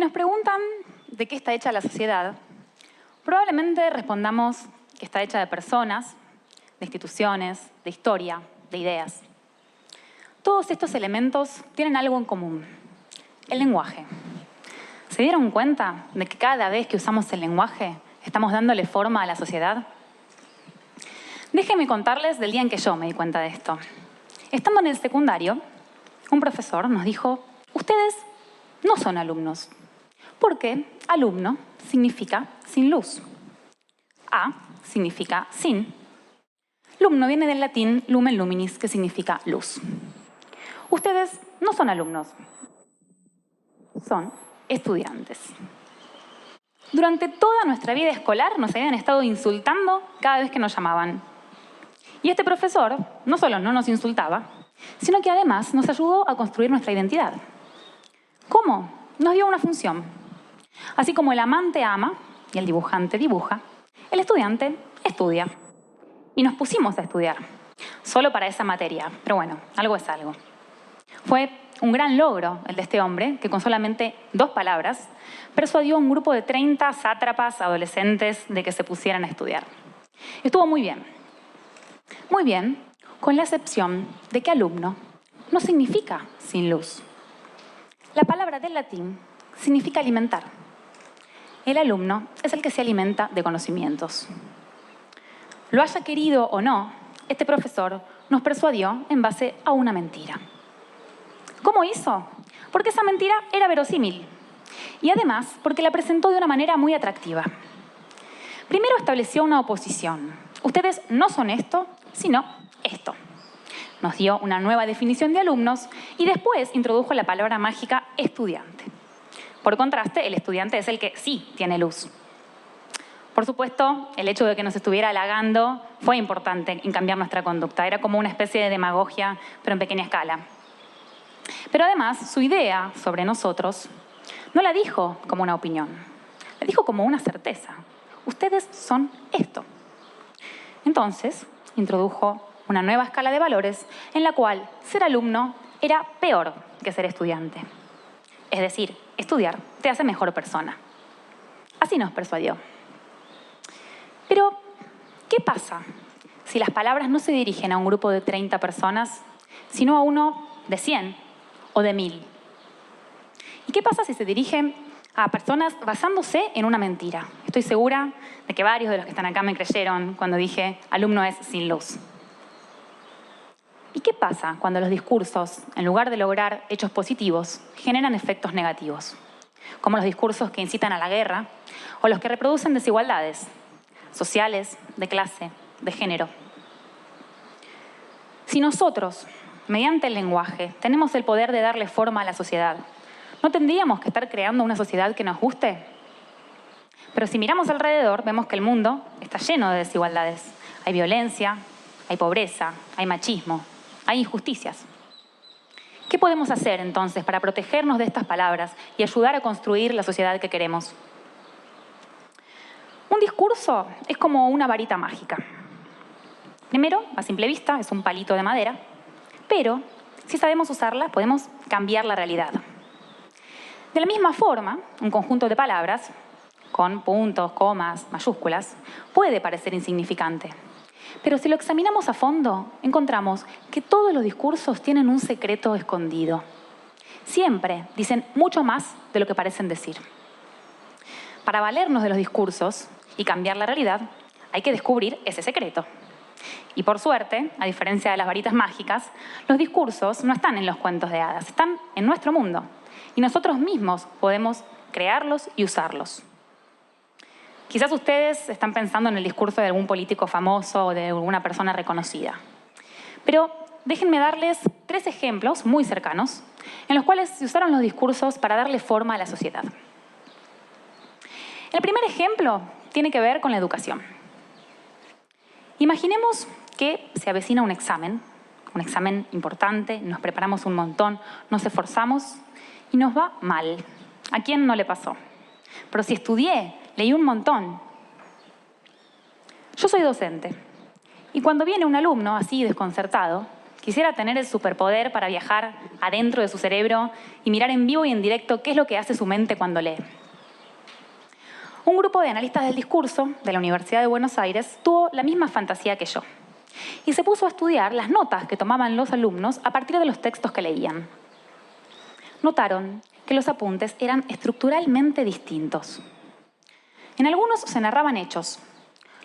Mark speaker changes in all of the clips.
Speaker 1: nos preguntan de qué está hecha la sociedad, probablemente respondamos que está hecha de personas, de instituciones, de historia, de ideas. Todos estos elementos tienen algo en común: el lenguaje. ¿Se dieron cuenta de que cada vez que usamos el lenguaje estamos dándole forma a la sociedad? Déjenme contarles del día en que yo me di cuenta de esto. Estando en el secundario, un profesor nos dijo: ustedes no son alumnos, porque alumno significa sin luz. A significa sin. Lumno viene del latín lumen luminis, que significa luz. Ustedes no son alumnos, son estudiantes. Durante toda nuestra vida escolar nos habían estado insultando cada vez que nos llamaban. Y este profesor no solo no nos insultaba, sino que además nos ayudó a construir nuestra identidad. ¿Cómo? Nos dio una función. Así como el amante ama y el dibujante dibuja, el estudiante estudia. Y nos pusimos a estudiar, solo para esa materia. Pero bueno, algo es algo. Fue un gran logro el de este hombre, que con solamente 2 palabras persuadió a un grupo de 30 sátrapas adolescentes de que se pusieran a estudiar. Estuvo muy bien. Muy bien, con la excepción de que alumno no significa sin luz. La palabra del latín significa alimentar. El alumno es el que se alimenta de conocimientos. Lo haya querido o no, este profesor nos persuadió en base a una mentira. ¿Cómo hizo? Porque esa mentira era verosímil. Y además, porque la presentó de una manera muy atractiva. Primero estableció una oposición. Ustedes no son esto, sino esto. Nos dio una nueva definición de alumnos y después introdujo la palabra mágica estudiante. Por contraste, el estudiante es el que sí tiene luz. Por supuesto, el hecho de que nos estuviera halagando fue importante en cambiar nuestra conducta. Era como una especie de demagogia, pero en pequeña escala. Pero además, su idea sobre nosotros no la dijo como una opinión, la dijo como una certeza. Ustedes son esto. Entonces, introdujo una nueva escala de valores en la cual ser alumno era peor que ser estudiante. Es decir, estudiar te hace mejor persona. Así nos persuadió. Pero, ¿qué pasa si las palabras no se dirigen a un grupo de 30 personas, sino a uno de 100 o de 1000? ¿Y qué pasa si se dirigen a personas basándose en una mentira? Estoy segura de que varios de los que están acá me creyeron cuando dije alumno es sin luz. ¿Y qué pasa cuando los discursos, en lugar de lograr hechos positivos, generan efectos negativos? Como los discursos que incitan a la guerra o los que reproducen desigualdades sociales, de clase, de género. Si nosotros, mediante el lenguaje, tenemos el poder de darle forma a la sociedad, ¿no tendríamos que estar creando una sociedad que nos guste? Pero si miramos alrededor, vemos que el mundo está lleno de desigualdades. Hay violencia, hay pobreza, hay machismo, hay injusticias. ¿Qué podemos hacer entonces para protegernos de estas palabras y ayudar a construir la sociedad que queremos? Un discurso es como una varita mágica. Primero, a simple vista, es un palito de madera, pero si sabemos usarla, podemos cambiar la realidad. De la misma forma, un conjunto de palabras, con puntos, comas, mayúsculas, puede parecer insignificante. Pero si lo examinamos a fondo, encontramos que todos los discursos tienen un secreto escondido. Siempre dicen mucho más de lo que parecen decir. Para valernos de los discursos y cambiar la realidad, hay que descubrir ese secreto. Y por suerte, a diferencia de las varitas mágicas, los discursos no están en los cuentos de hadas, están en nuestro mundo. Y nosotros mismos podemos crearlos y usarlos. Quizás ustedes están pensando en el discurso de algún político famoso o de alguna persona reconocida. Pero déjenme darles 3 ejemplos muy cercanos en los cuales se usaron los discursos para darle forma a la sociedad. El primer ejemplo tiene que ver con la educación. Imaginemos que se avecina un examen importante, nos preparamos un montón, nos esforzamos y nos va mal. ¿A quién no le pasó? Pero si estudié, leí un montón. Yo soy docente y cuando viene un alumno así desconcertado, quisiera tener el superpoder para viajar adentro de su cerebro y mirar en vivo y en directo qué es lo que hace su mente cuando lee. Un grupo de analistas del discurso de la Universidad de Buenos Aires tuvo la misma fantasía que yo y se puso a estudiar las notas que tomaban los alumnos a partir de los textos que leían. Notaron que los apuntes eran estructuralmente distintos. En algunos se narraban hechos.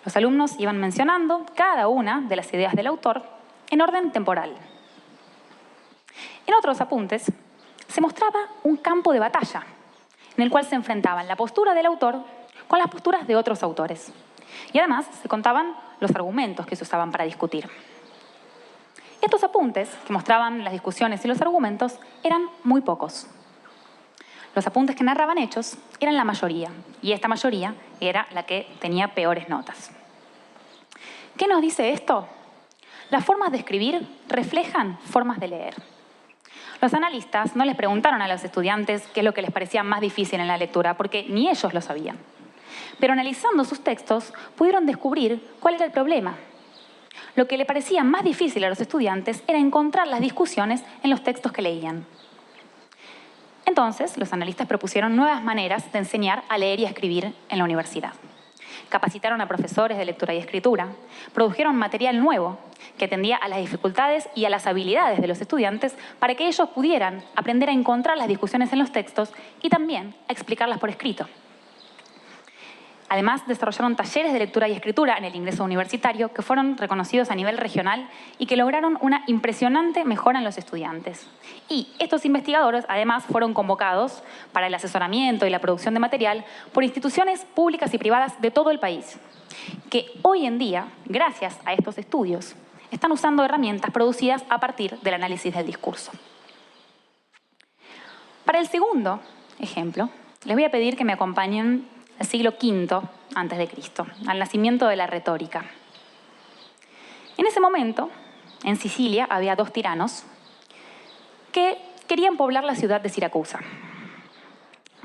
Speaker 1: Los alumnos iban mencionando cada una de las ideas del autor en orden temporal. En otros apuntes se mostraba un campo de batalla en el cual se enfrentaban la postura del autor con las posturas de otros autores. Y además se contaban los argumentos que se usaban para discutir. Estos apuntes, que mostraban las discusiones y los argumentos, eran muy pocos. Los apuntes que narraban hechos eran la mayoría, y esta mayoría era la que tenía peores notas. ¿Qué nos dice esto? Las formas de escribir reflejan formas de leer. Los analistas no les preguntaron a los estudiantes qué es lo que les parecía más difícil en la lectura, porque ni ellos lo sabían. Pero analizando sus textos, pudieron descubrir cuál era el problema. Lo que le parecía más difícil a los estudiantes era encontrar las discusiones en los textos que leían. Entonces, los analistas propusieron nuevas maneras de enseñar a leer y a escribir en la universidad. Capacitaron a profesores de lectura y escritura, produjeron material nuevo que atendía a las dificultades y a las habilidades de los estudiantes para que ellos pudieran aprender a encontrar las discusiones en los textos y también a explicarlas por escrito. Además, desarrollaron talleres de lectura y escritura en el ingreso universitario que fueron reconocidos a nivel regional y que lograron una impresionante mejora en los estudiantes. Y estos investigadores, además, fueron convocados para el asesoramiento y la producción de material por instituciones públicas y privadas de todo el país, que hoy en día, gracias a estos estudios, están usando herramientas producidas a partir del análisis del discurso. Para el segundo ejemplo, les voy a pedir que me acompañen al siglo V a.C., al nacimiento de la retórica. En ese momento, en Sicilia, había dos tiranos que querían poblar la ciudad de Siracusa.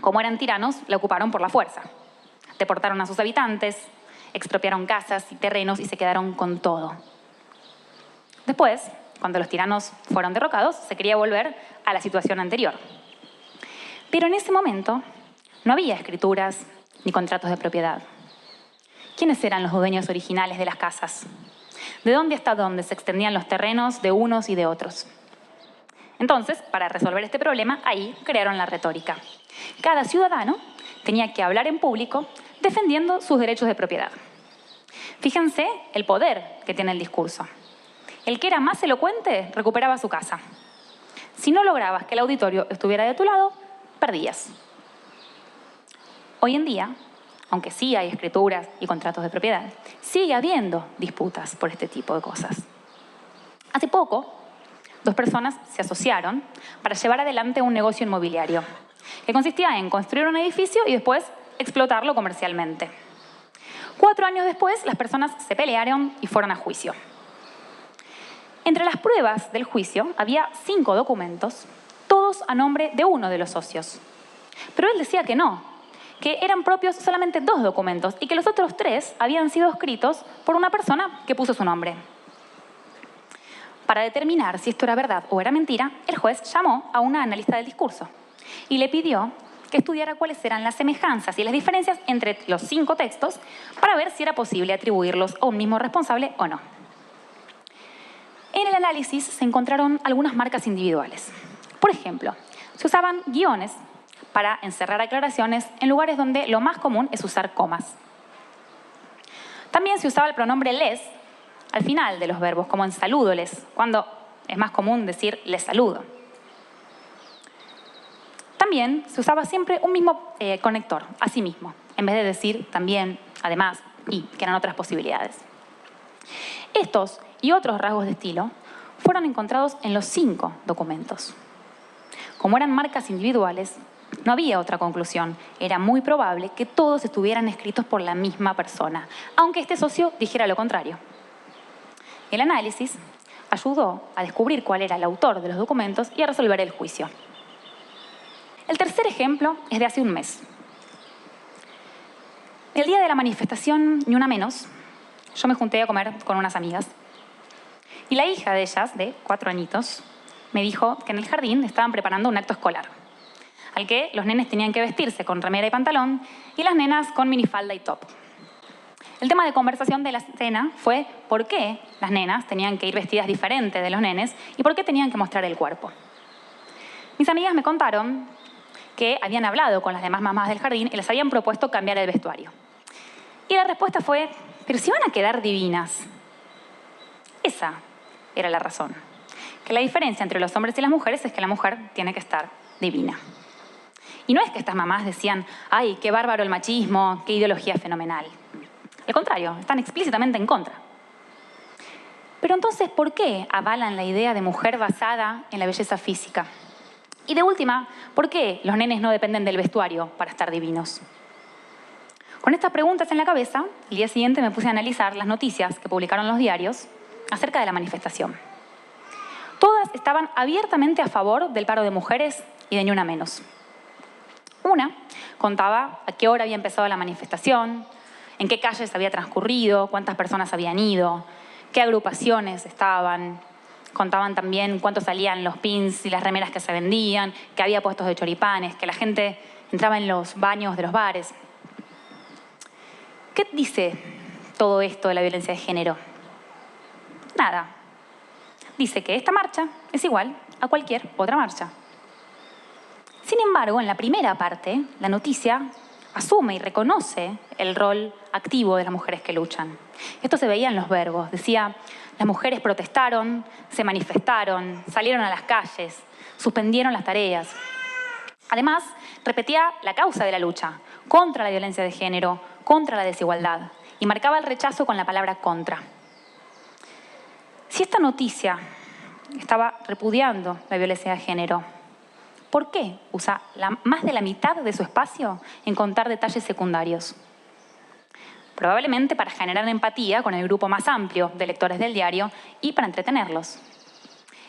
Speaker 1: Como eran tiranos, la ocuparon por la fuerza. Deportaron a sus habitantes, expropiaron casas y terrenos y se quedaron con todo. Después, cuando los tiranos fueron derrocados, se quería volver a la situación anterior. Pero en ese momento no había escrituras ni contratos de propiedad. ¿Quiénes eran los dueños originales de las casas? ¿De dónde hasta dónde se extendían los terrenos de unos y de otros? Entonces, para resolver este problema, ahí crearon la retórica. Cada ciudadano tenía que hablar en público defendiendo sus derechos de propiedad. Fíjense el poder que tiene el discurso. El que era más elocuente recuperaba su casa. Si no lograbas que el auditorio estuviera de tu lado, perdías. Hoy en día, aunque sí hay escrituras y contratos de propiedad, sigue habiendo disputas por este tipo de cosas. Hace poco, dos personas se asociaron para llevar adelante un negocio inmobiliario que consistía en construir un edificio y después explotarlo comercialmente. 4 años después, las personas se pelearon y fueron a juicio. Entre las pruebas del juicio había 5 documentos, todos a nombre de uno de los socios. Pero él decía que no, que eran propios solamente 2 documentos y que los otros 3 habían sido escritos por una persona que puso su nombre. Para determinar si esto era verdad o era mentira, el juez llamó a una analista del discurso y le pidió que estudiara cuáles eran las semejanzas y las diferencias entre los 5 textos para ver si era posible atribuirlos a un mismo responsable o no. En el análisis se encontraron algunas marcas individuales. Por ejemplo, se usaban guiones para encerrar aclaraciones en lugares donde lo más común es usar comas. También se usaba el pronombre les al final de los verbos, como en salúdoles, cuando es más común decir les saludo. También se usaba siempre un mismo conector, asimismo, en vez de decir también, además, y, que eran otras posibilidades. Estos y otros rasgos de estilo fueron encontrados en los 5 documentos. Como eran marcas individuales, no había otra conclusión. Era muy probable que todos estuvieran escritos por la misma persona, aunque este socio dijera lo contrario. El análisis ayudó a descubrir cuál era el autor de los documentos y a resolver el juicio. El tercer ejemplo es de hace un mes. El día de la manifestación Ni Una Menos, yo me junté a comer con unas amigas Y la hija de ellas, de 4 añitos, me dijo que en el jardín estaban preparando un acto escolar, al que los nenes tenían que vestirse con remera y pantalón y las nenas con minifalda y top. El tema de conversación de la cena fue por qué las nenas tenían que ir vestidas diferentes de los nenes y por qué tenían que mostrar el cuerpo. Mis amigas me contaron que habían hablado con las demás mamás del jardín y les habían propuesto cambiar el vestuario. Y la respuesta fue, pero si van a quedar divinas. Esa era la razón. Que la diferencia entre los hombres y las mujeres es que la mujer tiene que estar divina. Y no es que estas mamás decían, ay, qué bárbaro el machismo, qué ideología fenomenal. Al contrario, están explícitamente en contra. Pero entonces, ¿por qué avalan la idea de mujer basada en la belleza física? Y de última, ¿por qué los nenes no dependen del vestuario para estar divinos? Con estas preguntas en la cabeza, el día siguiente me puse a analizar las noticias que publicaron los diarios acerca de la manifestación. Todas estaban abiertamente a favor del paro de mujeres y de ni una menos. Una contaba a qué hora había empezado la manifestación, en qué calles había transcurrido, cuántas personas habían ido, qué agrupaciones estaban. Contaban también cuánto salían los pins y las remeras que se vendían, que había puestos de choripanes, que la gente entraba en los baños de los bares. ¿Qué dice todo esto de la violencia de género? Nada. Dice que esta marcha es igual a cualquier otra marcha. Sin embargo, en la primera parte, la noticia asume y reconoce el rol activo de las mujeres que luchan. Esto se veía en los verbos. Decía, las mujeres protestaron, se manifestaron, salieron a las calles, suspendieron las tareas. Además, repetía la causa de la lucha, contra la violencia de género, contra la desigualdad, y marcaba el rechazo con la palabra contra. Si esta noticia estaba repudiando la violencia de género, ¿por qué usa más de la mitad de su espacio en contar detalles secundarios? Probablemente para generar empatía con el grupo más amplio de lectores del diario y para entretenerlos.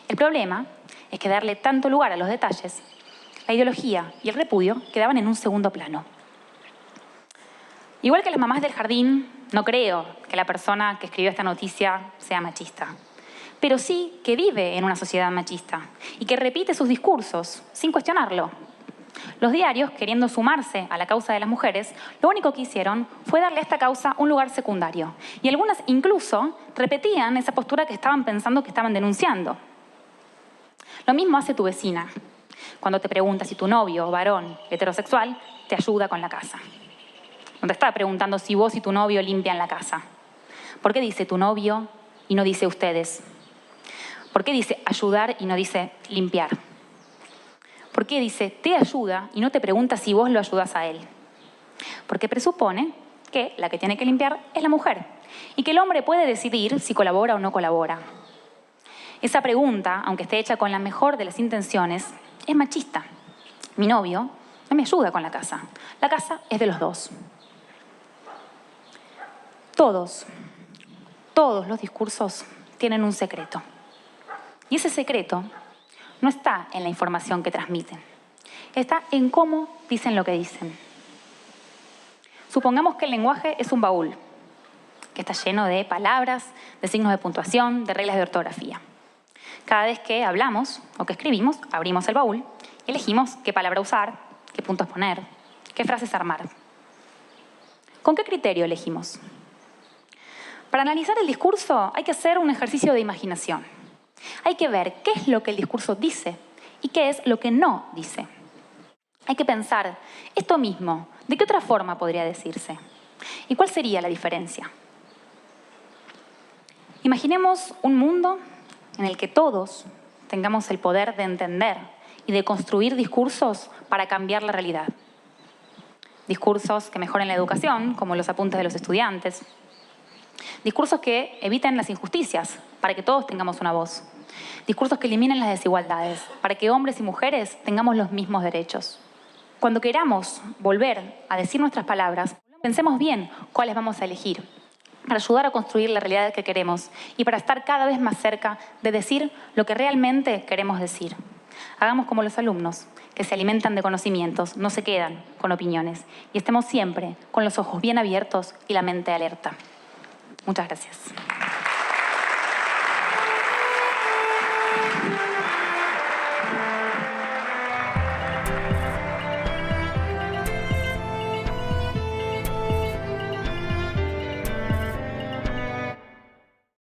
Speaker 1: El problema es que darle tanto lugar a los detalles, la ideología y el repudio quedaban en un segundo plano. Igual que las mamás del jardín, no creo que la persona que escribió esta noticia sea machista, pero sí que vive en una sociedad machista y que repite sus discursos sin cuestionarlo. Los diarios, queriendo sumarse a la causa de las mujeres, lo único que hicieron fue darle a esta causa un lugar secundario. Y algunas incluso repetían esa postura que estaban pensando que estaban denunciando. Lo mismo hace tu vecina, cuando te pregunta si tu novio, varón, heterosexual, te ayuda con la casa. No te está preguntando si vos y tu novio limpian la casa. ¿Por qué dice tu novio y no dice ustedes? ¿Por qué dice ayudar y no dice limpiar? ¿Por qué dice te ayuda y no te pregunta si vos lo ayudás a él? Porque presupone que la que tiene que limpiar es la mujer y que el hombre puede decidir si colabora o no colabora. Esa pregunta, aunque esté hecha con la mejor de las intenciones, es machista. Mi novio no me ayuda con la casa. La casa es de los dos. Todos los discursos tienen un secreto. Y ese secreto no está en la información que transmiten. Está en cómo dicen lo que dicen. Supongamos que el lenguaje es un baúl, que está lleno de palabras, de signos de puntuación, de reglas de ortografía. Cada vez que hablamos o que escribimos, abrimos el baúl y elegimos qué palabra usar, qué puntos poner, qué frases armar. ¿Con qué criterio elegimos? Para analizar el discurso hay que hacer un ejercicio de imaginación. Hay que ver qué es lo que el discurso dice y qué es lo que no dice. Hay que pensar, esto mismo, ¿de qué otra forma podría decirse? ¿Y cuál sería la diferencia? Imaginemos un mundo en el que todos tengamos el poder de entender y de construir discursos para cambiar la realidad. Discursos que mejoren la educación, como los apuntes de los estudiantes. Discursos que eviten las injusticias, para que todos tengamos una voz. Discursos que eliminen las desigualdades, para que hombres y mujeres tengamos los mismos derechos. Cuando queramos volver a decir nuestras palabras, pensemos bien cuáles vamos a elegir, para ayudar a construir la realidad que queremos y para estar cada vez más cerca de decir lo que realmente queremos decir. Hagamos como los alumnos, que se alimentan de conocimientos, no se quedan con opiniones, y estemos siempre con los ojos bien abiertos y la mente alerta. Muchas gracias.